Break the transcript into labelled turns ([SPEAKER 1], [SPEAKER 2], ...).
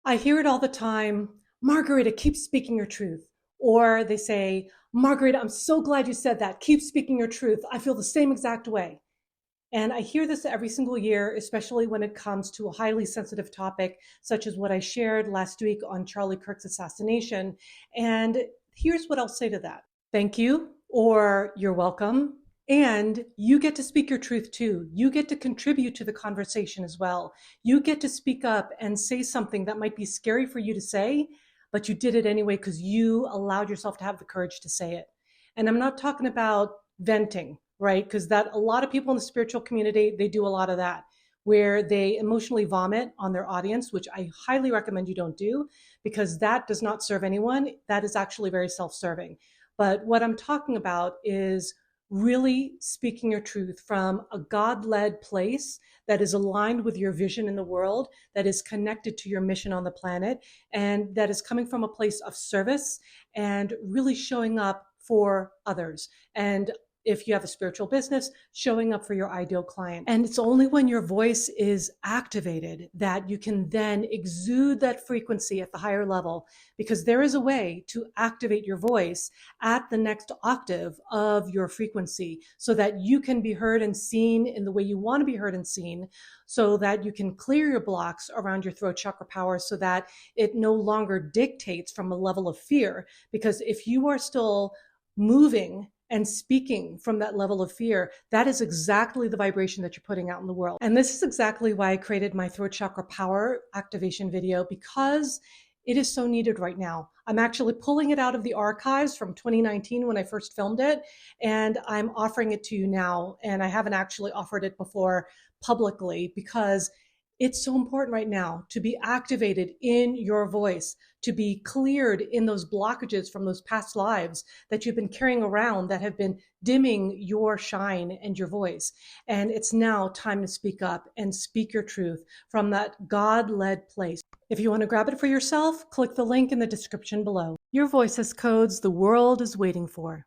[SPEAKER 1] I hear it all the time. Margarita, keep speaking your truth. Or they say, Margarita, I'm so glad you said that. Keep speaking your truth. I feel the same exact way. And I hear this every single year, especially when it comes to a highly sensitive topic, such as what I shared last week on Charlie Kirk's assassination. And here's what I'll say to that. Thank you, or you're welcome. And you get to speak your truth too. You get to contribute to the conversation as well. You get to speak up and say something that might be scary for you to say, but you did it anyway because you allowed yourself to have the courage to say it. And I'm not talking about venting, right? Because that a lot of people in the spiritual community, they do a lot of that, where they emotionally vomit on their audience, which I highly recommend you don't do, because that does not serve anyone. That is actually very self-serving. But what I'm talking about is really speaking your truth from a God-led place that is aligned with your vision in the world, that is connected to your mission on the planet, and that is coming from a place of service and really showing up for others. And if you have a spiritual business, showing up for your ideal client. And it's only when your voice is activated that you can then exude that frequency at the higher level, because there is a way to activate your voice at the next octave of your frequency so that you can be heard and seen in the way you want to be heard and seen, so that you can clear your blocks around your throat chakra power so that it no longer dictates from a level of fear. Because if you are still moving and speaking from that level of fear, that is exactly the vibration that you're putting out in the world. And this is exactly why I created my Throat Chakra Power Activation video, because it is so needed right now. I'm actually pulling it out of the archives from 2019 when I first filmed it, and I'm offering it to you now. And I haven't actually offered it before publicly because it's so important right now to be activated in your voice, to be cleared in those blockages from those past lives that you've been carrying around that have been dimming your shine and your voice. And it's now time to speak up and speak your truth from that God-led place. If you want to grab it for yourself, click the link in the description below. Your voice has codes the world is waiting for.